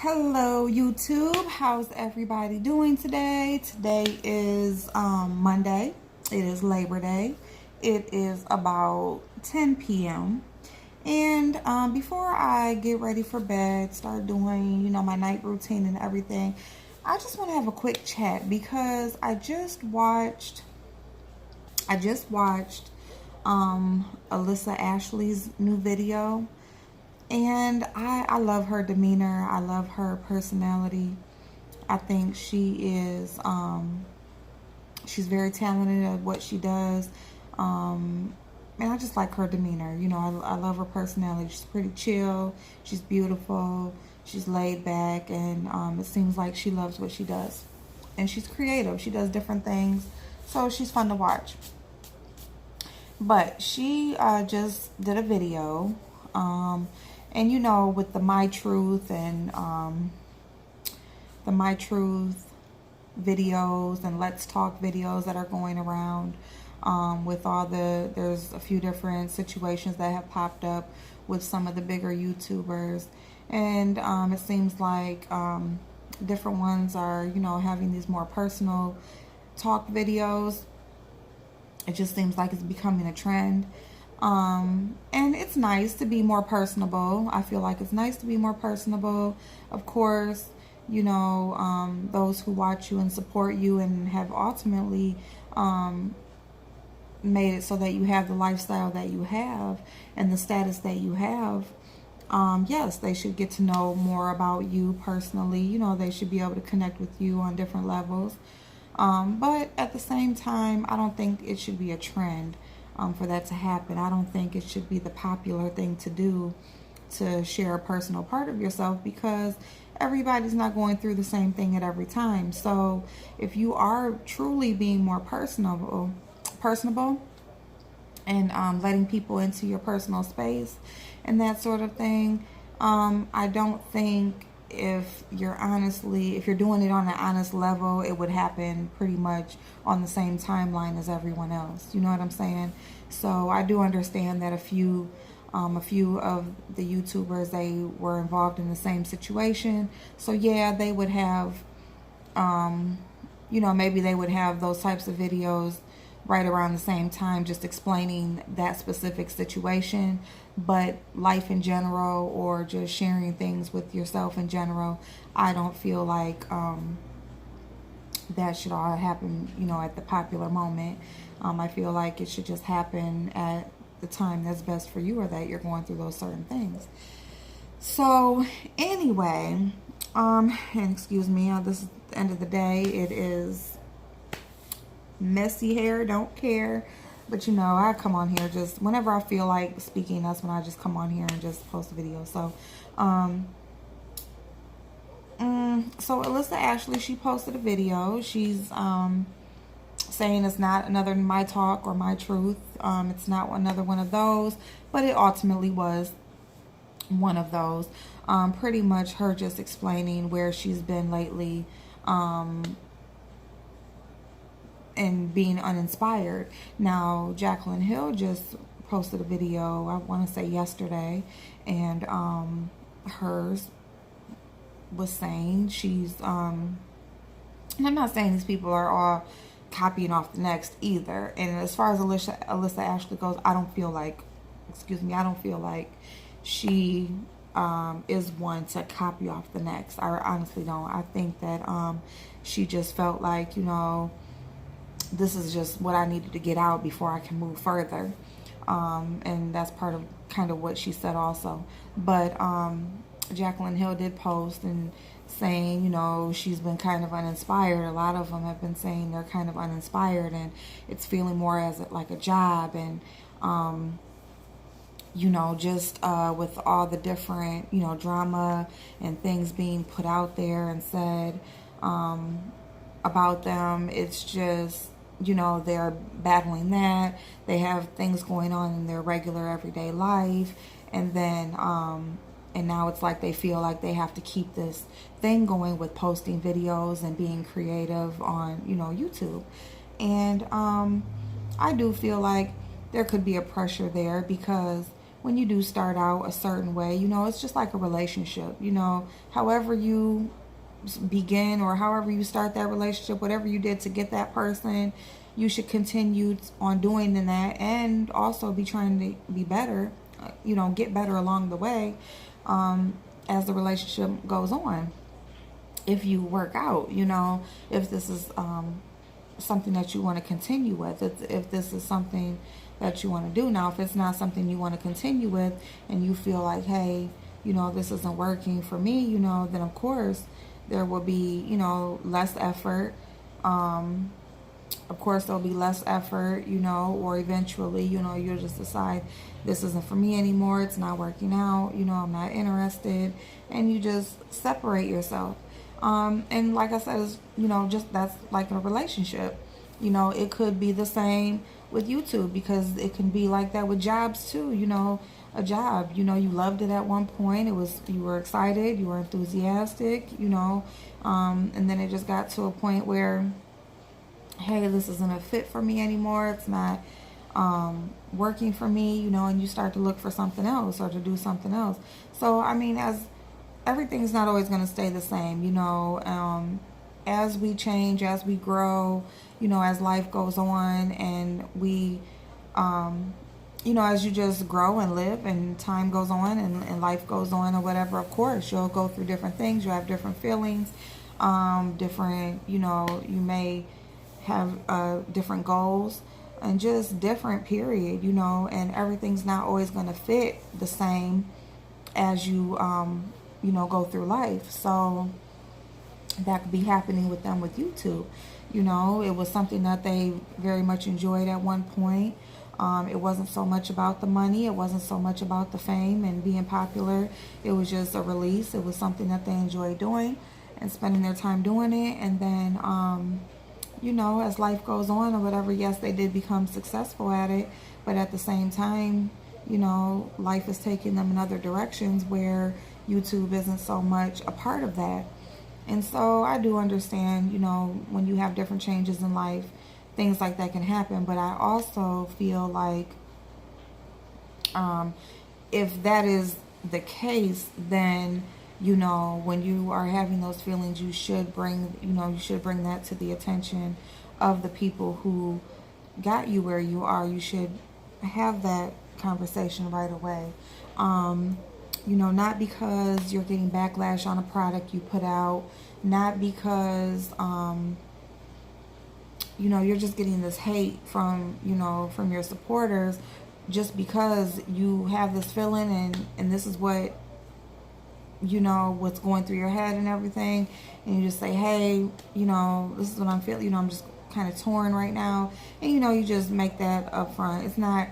Hello YouTube, how's everybody doing today? Today is Monday. It is Labor Day. It is about 10 p.m. And before I get ready for bed, start doing, my night routine and everything, I just want to have a quick chat because I just watched Alyssa Ashley's new video. And I love her demeanor. I love her personality. I think she's very talented at what she does. And I just like her demeanor. I love her personality. She's pretty chill. She's beautiful. She's laid back. And it seems like she loves what she does. And she's creative. She does different things. So she's fun to watch. But she just did a video. And with the My Truth and the My Truth videos and Let's Talk videos that are going around, there's a few different situations that have popped up with some of the bigger YouTubers. And it seems like different ones are, having these more personal talk videos. It just seems like it's becoming a trend. And it's nice to be more personable. I feel like it's nice to be more personable. Of course, those who watch you and support you and have ultimately made it so that you have the lifestyle that you have and the status that you have. Yes, they should get to know more about you personally. They should be able to connect with you on different levels. But at the same time, I don't think it should be a trend. For that to happen. I don't think it should be the popular thing to do, to share a personal part of yourself, because everybody's not going through the same thing at every time. So if you are truly being more personable and letting people into your personal space and that sort of thing, I don't think if you're doing it on an honest level, it would happen pretty much on the same timeline as everyone else. You know what I'm saying? So I do understand that a few of the YouTubers, they were involved in the same situation. So yeah, they would have, maybe they would have those types of videos right around the same time, just explaining that specific situation. But life in general, or just sharing things with yourself in general, I don't feel like that should all happen, at the popular moment. I feel like it should just happen at the time that's best for you, or that you're going through those certain things. So anyway, and excuse me, this is the end of the day. It is messy hair, don't care. But I come on here just whenever I feel like speaking. That's when I just come on here and just post a video. So so Alyssa Ashley, she posted a video. She's saying it's not another My Talk or My Truth. It's not another one of those, but it ultimately was one of those. Pretty much her just explaining where she's been lately, and being uninspired. Now, Jaclyn Hill just posted a video, I want to say yesterday, and hers was saying she's, and I'm not saying these people are all copying off the next either. And as far as Alyssa Ashley goes, I don't feel like she is one to copy off the next. I honestly don't. I think that she just felt like, this is just what I needed to get out before I can move further. And that's part of kind of what she said also. But Jaclyn Hill did post and saying, she's been kind of uninspired. A lot of them have been saying they're kind of uninspired, and it's feeling more as like a job. And, just with all the different, drama and things being put out there and said about them, it's just, they're battling that. They have things going on in their regular everyday life. And then, and now it's like they feel like they have to keep this thing going with posting videos and being creative on, YouTube. And I do feel like there could be a pressure there, because when you do start out a certain way, you know, it's just like a relationship, you know, however you begin or however you start that relationship, whatever you did to get that person, you should continue on doing that, and also be trying to be better, you know, get better along the way, as the relationship goes on. If you work out, you know, if this is something that you want to continue with, if this is something that you want to do. Now, if it's not something you want to continue with and you feel like, hey, you know, this isn't working for me, you know, then of course there will be, you know, less effort. Of course, there'll be less effort, you know, or eventually, you know, you'll just decide this isn't for me anymore. It's not working out. You know, I'm not interested. And you just separate yourself. And like I said, it's, you know, just that's like a relationship. You know, it could be the same with YouTube, because it can be like that with jobs too. You know, a job, you know, you loved it at one point. It was, you were excited, you were enthusiastic, you know, and then it just got to a point where, hey, this isn't a fit for me anymore. It's not working for me, you know, and you start to look for something else or to do something else. So, I mean, as everything's not always going to stay the same, you know, as we change, as we grow, you know, as life goes on, and we, you know, as you just grow and live and time goes on and life goes on or whatever, of course, you'll go through different things. You'll have different feelings, different, you know, you may have different goals and just different, period, you know, and everything's not always going to fit the same as you, you know, go through life. So that could be happening with them with YouTube. You know, it was something that they very much enjoyed at one point. It wasn't so much about the money. It wasn't so much about the fame and being popular. It was just a release. It was something that they enjoyed doing and spending their time doing it. And then, you know, as life goes on or whatever, yes, they did become successful at it. But at the same time, you know, life is taking them in other directions where YouTube isn't so much a part of that. And so I do understand, you know, when you have different changes in life, things like that can happen. But I also feel like if that is the case, then, you know, when you are having those feelings, you should bring, you know, you should bring that to the attention of the people who got you where you are. You should have that conversation right away. You know, not because you're getting backlash on a product you put out, not because, you know, you're just getting this hate from, you know, from your supporters, just because you have this feeling and this is what, you know, what's going through your head and everything. And you just say, hey, you know, this is what I'm feeling, you know, I'm just kind of torn right now. And, you know, you just make that upfront. It's not,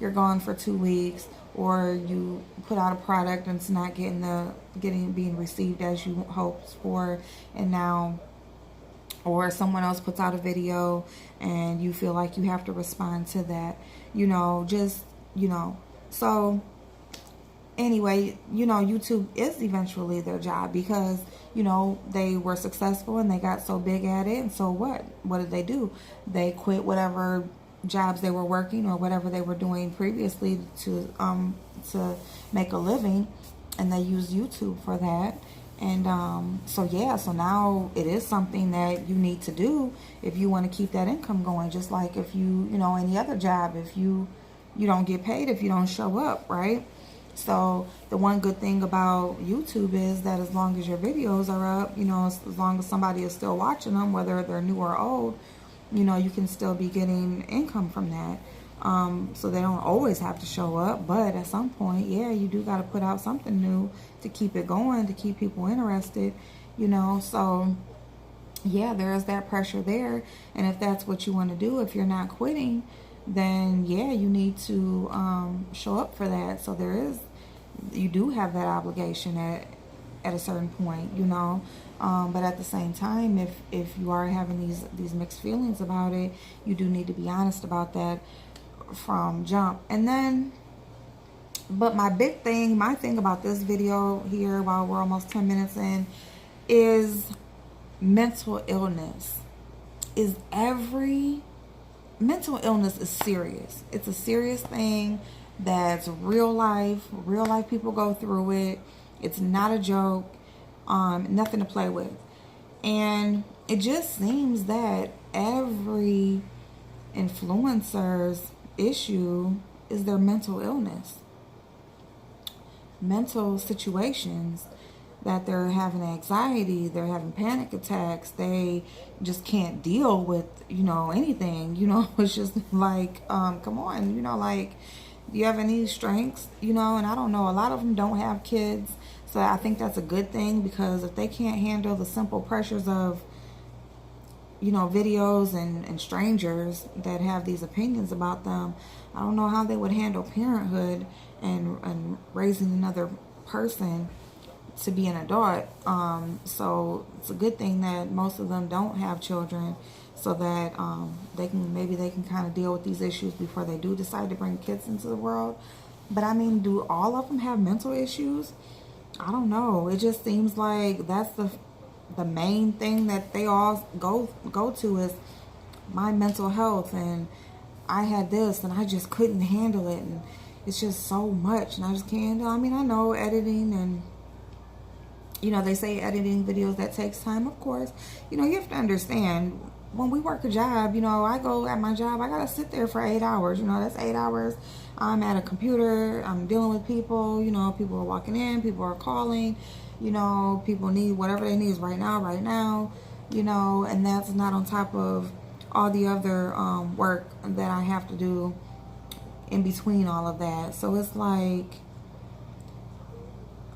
you're gone for 2 weeks, or you put out a product and it's not being received as you hoped for, and now, or someone else puts out a video and you feel like you have to respond to that, you know, just, you know. So anyway, you know, YouTube is eventually their job, because, you know, they were successful and they got so big at it. And so what did they do? They quit whatever jobs they were working or whatever they were doing previously to make a living, and they used YouTube for that. And so yeah, so now it is something that you need to do if you want to keep that income going. Just like if you know, any other job, if you don't get paid if you don't show up, right? So the one good thing about YouTube is that as long as your videos are up, you know, as long as somebody is still watching them, whether they're new or old, you know, you can still be getting income from that. So they don't always have to show up, but at some point, yeah, you do got to put out something new to keep it going, to keep people interested, you know. So yeah, there is that pressure there. And if that's what you want to do, if you're not quitting, then yeah, you need to show up for that. So you do have that obligation at a certain point, you know. But at the same time, if you are having these mixed feelings about it, you do need to be honest about that from jump. And then, but my thing about this video here, while we're almost 10 minutes in, is mental illness. Mental illness is serious. It's a serious thing. That's real life. Real life people go through it. It's not a joke. Nothing to play with. And it just seems that every influencer's issue is their mental illness, mental situations, that they're having anxiety, they're having panic attacks, they just can't deal with, anything, it's just like, come on, like, do you have any strengths, and I don't know, a lot of them don't have kids, so I think that's a good thing, because if they can't handle the simple pressures of, videos and strangers that have these opinions about them, I don't know how they would handle parenthood and raising another person to be an adult. So it's a good thing that most of them don't have children, so that they can kind of deal with these issues before they do decide to bring kids into the world. But I mean, do all of them have mental issues? I don't know. It just seems like that's the main thing that they all go to is my mental health, and I had this and I just couldn't handle it, and it's just so much and I just can't handle. I mean, I know editing, and they say editing videos, that takes time, of course. You have to understand, when we work a job, I go at my job, I gotta sit there for 8 hours. That's 8 hours. I'm at a computer, I'm dealing with people, people are walking in, people are calling, people need whatever they need right now, and that's not on top of all the other work that I have to do in between all of that. So it's like,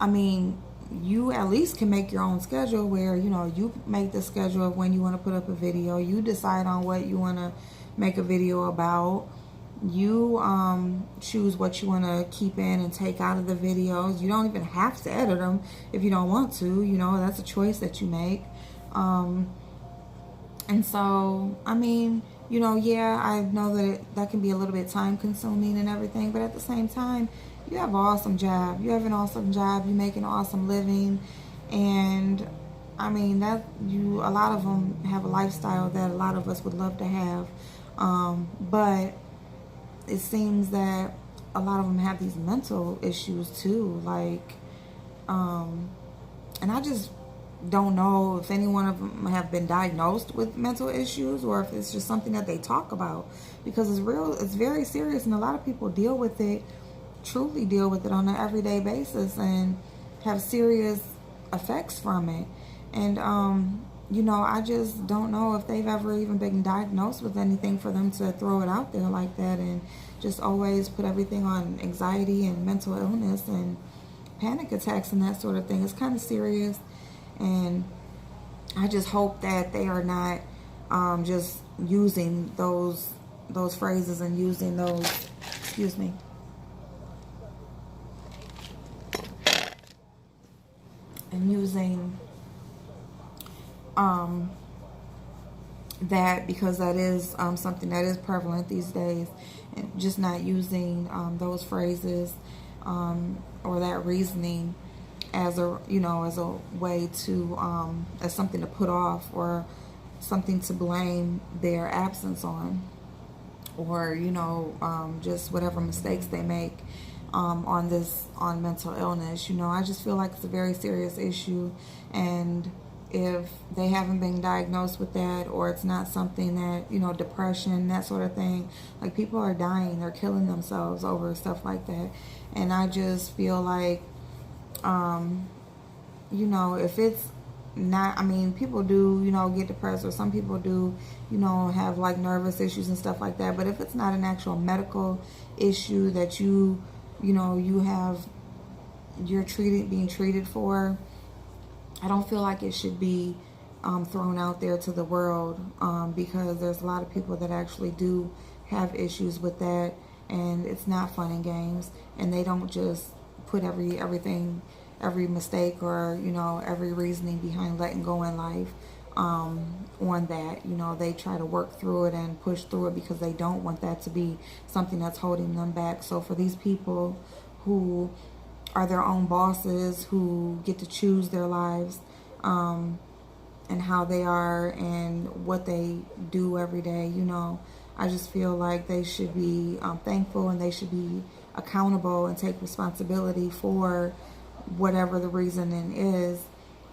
I mean, you at least can make your own schedule where, you make the schedule of when you want to put up a video. You decide on what you want to make a video about. You choose what you want to keep in and take out of the videos. You don't even have to edit them if you don't want to. That's a choice that you make. And so, I mean, yeah, I know that that can be a little bit time consuming and everything, but at the same time, you have an awesome job. You have an awesome job. You make an awesome living. And I mean, a lot of them have a lifestyle that a lot of us would love to have. But it seems that a lot of them have these mental issues too. Like, and I just don't know if any one of them have been diagnosed with mental issues, or if it's just something that they talk about, because it's very serious, and a lot of people truly deal with it on an everyday basis and have serious effects from it. And I just don't know if they've ever even been diagnosed with anything for them to throw it out there like that, and just always put everything on anxiety and mental illness and panic attacks and that sort of thing. It's kind of serious. And I just hope that they are not just using those phrases and using those, excuse me, and using that, because that is something that is prevalent these days, and just not using those phrases or that reasoning as a way to as something to put off, or something to blame their absence on, or just whatever mistakes they make on mental illness. I just feel like it's a very serious issue, and if they haven't been diagnosed with that, or it's not something that, depression, that sort of thing, like, people are dying, they're killing themselves over stuff like that. And I just feel like if it's not, I mean, people do, get depressed, or some people do, have like nervous issues and stuff like that. But if it's not an actual medical issue that you're being treated for, I don't feel like it should be thrown out there to the world, because there's a lot of people that actually do have issues with that, and it's not fun and games, and they don't just put everything, every mistake, or every reasoning behind letting go in life on that. They try to work through it and push through it, because they don't want that to be something that's holding them back. So for these people who are their own bosses, who get to choose their lives and how they are and what they do every day, I just feel like they should be thankful, and they should be accountable and take responsibility for whatever the reasoning is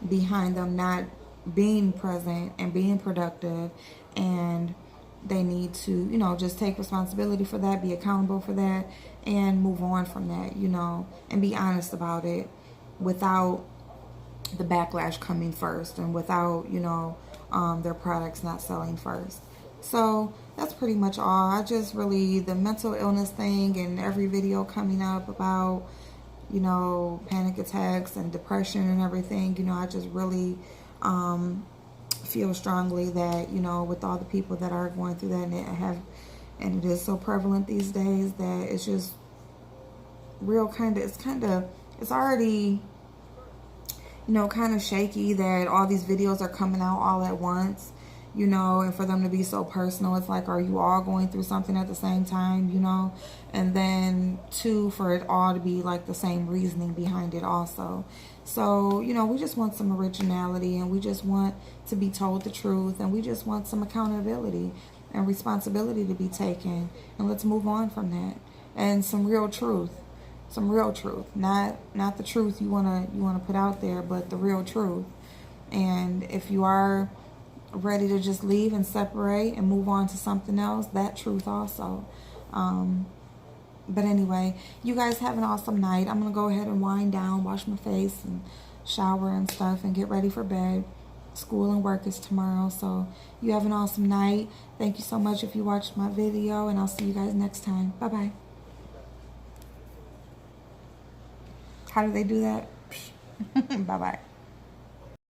behind them not being present and being productive. And they need to, you know, just take responsibility for that, be accountable for that, and move on from that, you know, and be honest about it without the backlash coming first, and without, you know, their products not selling first. So that's pretty much all. I just really, the mental illness thing and every video coming up about, you know, panic attacks and depression and everything, you know, I just really feel strongly that, you know, with all the people that are going through that, and it is so prevalent these days, that it's just real it's already, you know, kind of shaky that all these videos are coming out all at once, you know, and for them to be so personal. It's like, are you all going through something at the same time, you know? And then two, for it all to be like the same reasoning behind it also. So, you know, we just want some originality, and we just want to be told the truth, and we just want some accountability and responsibility to be taken, and let's move on from that. And some real truth. Some real truth. Not the truth you wanna put out there, but the real truth. And if you are ready to just leave and separate and move on to something else, that truth also. But anyway, you guys have an awesome night. I'm going to go ahead and wind down, wash my face and shower and stuff, and get ready for bed. School and work is tomorrow, so you have an awesome night. Thank you so much if you watched my video, and I'll see you guys next time. Bye-bye. How do they do that? Bye-bye.